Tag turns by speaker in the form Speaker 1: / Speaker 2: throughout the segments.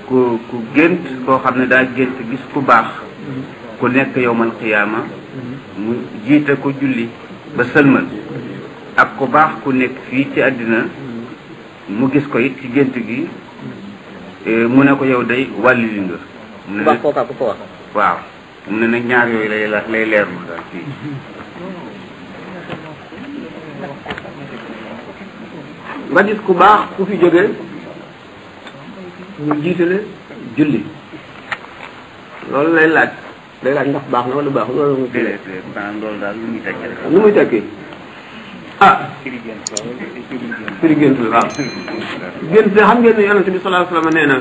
Speaker 1: ku gént koo xam ne daa gént gis ku baax ku nekk yowmal qiyaama mu jiite ko julli ba sëlmal ak ku baax ku nekk fii ci àddina mu gis ko it ci gént gi mu ne ko yow day wàllu li nga mu ne
Speaker 2: baax kooka ku ko wax
Speaker 1: waaw mu ne nag ñaar yooyu lay leerlu daal fii
Speaker 2: nga gis ku baax ku fi jógee mu jiitale julli loolu lay laaj ndax baax na wala baaxul loolu mu
Speaker 1: déedéet maanaam loolu daal lu muy tekki rek
Speaker 2: lu muy tekki firi gént la waaw gént de xam ngeen ne yonente bi sallallahu alayhi wasallam nee na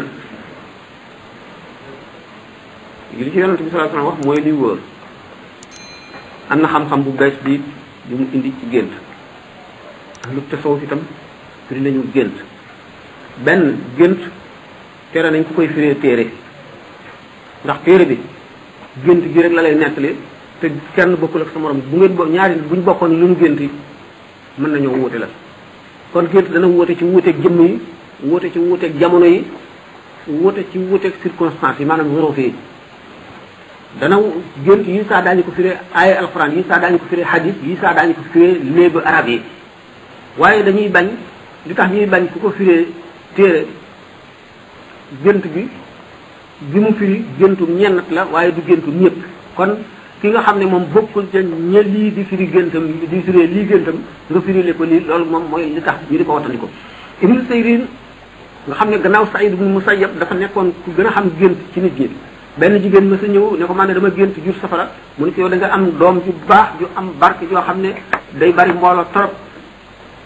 Speaker 2: li ci yonente bi sallallahu alayhi wasallam wax mooy li wóor am na xam-xam bu bees bi mu indi ci gént ak lu tasawuf itam firi nañu gént benn gént tere nañ ku koy firee téere ndax téere bi gént gi rek la lay nettali te kenn bokkul ak sa morom bu ngeen ñaari buñ bokkoon lu ñu gént yi mën nañoo wuute la kon gént dana wuute ci wuuteeg jëmm yi wuute ci wuuteeg jamono yi wuute ci wuuteeg circonstances yi maanaam wóoroo yi dana gént yi saa daañu ko firee aaya alxuraan yi saa daañu ko firee hadis yi saa daañu ko firee léebu arab yi waaye dañuy bañ li tax ñuy bañ ku ko firee téere gént bi mu firi géntu ñennat la waaye du géntu ñëpp kon ki nga xam ne moom bokkul ca ña lii di firi géntam di firee lii géntam nga firile ko lii loolu moom mooy li tax ñu di ko wattandiko Ibnu Sayrin nga xam ne gannaaw Saïd ibn Musayyab dafa nekkoon ku gën a xam gént ci nit ñi benn jigéen ma sa ñëw ne ko man ne dama gént jur safara mu ne ko yow da nga am doom ju baax ju am barke joo xam ne day bari mbooloo trop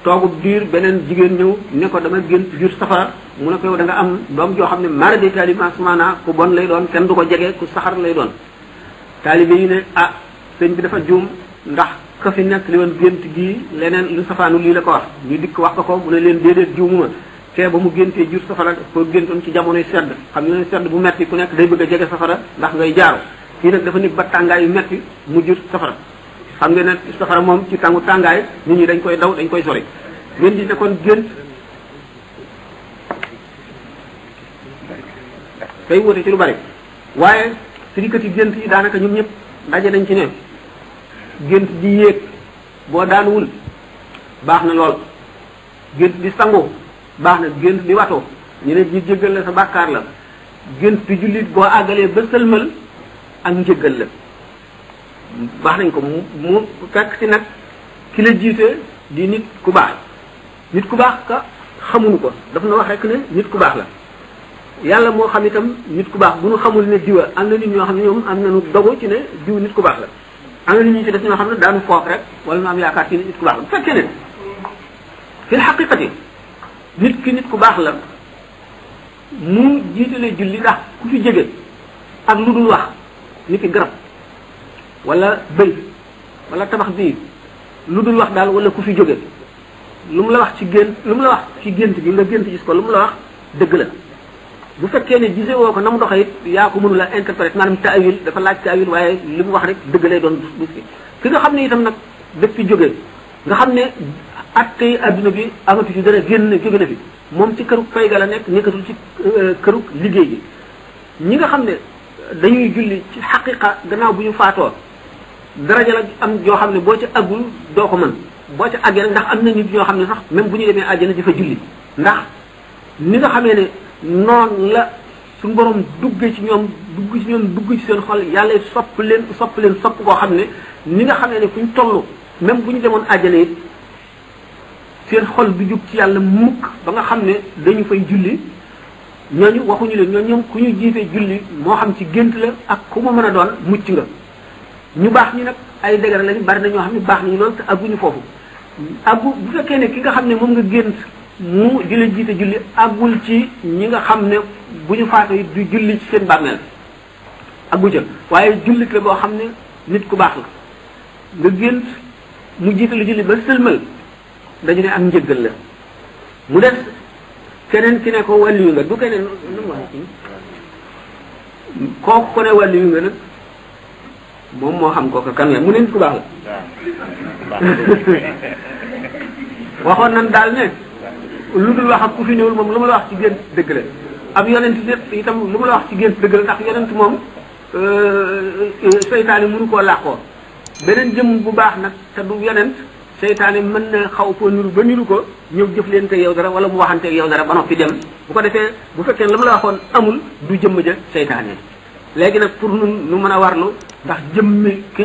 Speaker 2: toogub diir beneen jigéen ñëw ne ko dama gént jur safara mu ne ko yow da nga am doom joo xam ne mara de taalima maanaa ku bon lay doon kenn du ko jege ku saxar lay doon taalibe yi ne sëñ bi dafa juum ndax ka fi nekk li woon gént gii leneen lu safaanu lii la ko wax ñu dikk wax ko mu ne leen déedéet juumuma te ba mu géntee jur safara ko géntoon ci jamonoy sedd xam ne sedd bu metti ku nekk day bëgg a jege safara ndax ngay jaaru kii nag dafa nekk ba tàngaay yu metti mu jur safara xam ngeen ne safara moom ci tàngu tàngaay nit ñi dañ koy daw dañ koy sori ngeen di ne kon gént tey wute ci lu bari waaye firikati gént yi daanaka ñoom ñëpp daje nañ ci ne gént di yéeg boo daanuwul baax na lool gént di sangu baax na gént di watoo ñu ne ñi jéggal la sa bàkkaar la gént di jullit boo àggalee ba sëlmal ak njéggal la baax nañ ko mu fekk ci nag ki la jiite di nit ku baax ka xamuñu ko dafa na wax rek ne nit ku baax la yàlla moo xam itam nit ku baax bu ñu xamul ne diwa am na nit ñoo xam ne ñoom am nañu dogu ci ne diw nit ku baax la am na nit ñu ci def ñoo xam ne daanu foog rek wala ñu am yaakaar ci nit ku baax la bu fekkee ne fil xaqiqati nit ki nit ku baax la mu jiitale julli ndax ku fi jóge ak lu dul wax nit ki garab wala bëy wala tabax bii lu dul wax daal wala ku fi jóge lu mu la wax ci gént lu mu la wax ci gént bi nga gént gis ko lu mu la wax dëgg la bu fekkee ne gisee woo ko na mu doxee it yaa ko mënula interpréter maanaam taawil dafa laaj taawil waaye li mu wax rek dëgg lay doon du ki nga xam ne itam nag daf fi jóge nga xam ne attey adduna bi amatu ci dara génn jóge na fi moom ci këru fay ga la nekkatul ci këru liggéey gi ñi nga xam ne dañuy julli ci xaqiqa gannaaw bu ñu faatoo daraja la am joo xam ne boo ca aggul doo ko mën boo ca àggee nag ndax am na nit ñoo xam ne sax même bu ñu demee àjjana di fa julli ndax ni nga xamee ne noonu la suñu borom dugg ci ñoom dugg ci seen xol yàlla sopp leen sopp koo xam ne ni nga xamee ne fu ñu toll même bu ñu demoon àjjana it seen xol du jug ci yàlla mukk ba nga xam ne dañu fay julli ñooñu waxuñu leen ñoom ku ñu jiitee julli moo xam ci gént la ak ku mu mën a doon mucc nga ñu baax ñi nag ay dégara lañu bari na ñoo xam ne baax nañu loolu te agguñu foofu aggu bu fekkee ne ki nga xam ne moom nga gént mu di la jiite julli aggul ci ñi nga xam ne bu ñu faatoo it du julli ci seen bàmmeel aggu ca waaye jullit la boo xam ne nit ku baax la nga gént mu jiite lu julli ba sëlmal dañu ne ak njëggal la mu des keneen ki ne ko wàllu nga du keneen nu mu wax kooku ko ne wàllu nga nag moom moo xam kooku kan la mu ne nit ku baax la waxoon nañ daal ne lu dul wax ak ku fi ñëwul moom lu ma la wax ci gént dëgg la ab yonent itam lu ma la wax ci gént dëgg la ndax yonent moom seytaane mënu koo làqoo beneen jëm bu baax nag te du yonent seytaane mën na xaw koo niru ba niru ko ñëw jëflante yow dara wala mu waxante yow dara ba noppi dem bu ko defee bu fekkee la mu la waxoon amul du jëmm ja seytaane léegi nag pour nun nu mën a warlu ndax jëmmi ki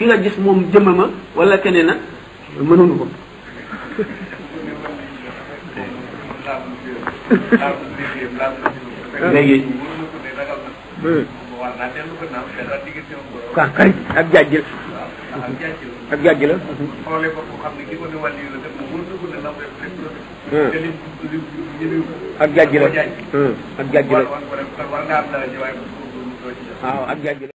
Speaker 2: nga gis moom jëmmama wala keneen na mënuñu ko léegi kay ak jàjj ak jàjj la ak jàjj la ak jàjj la waaw ak jàjj la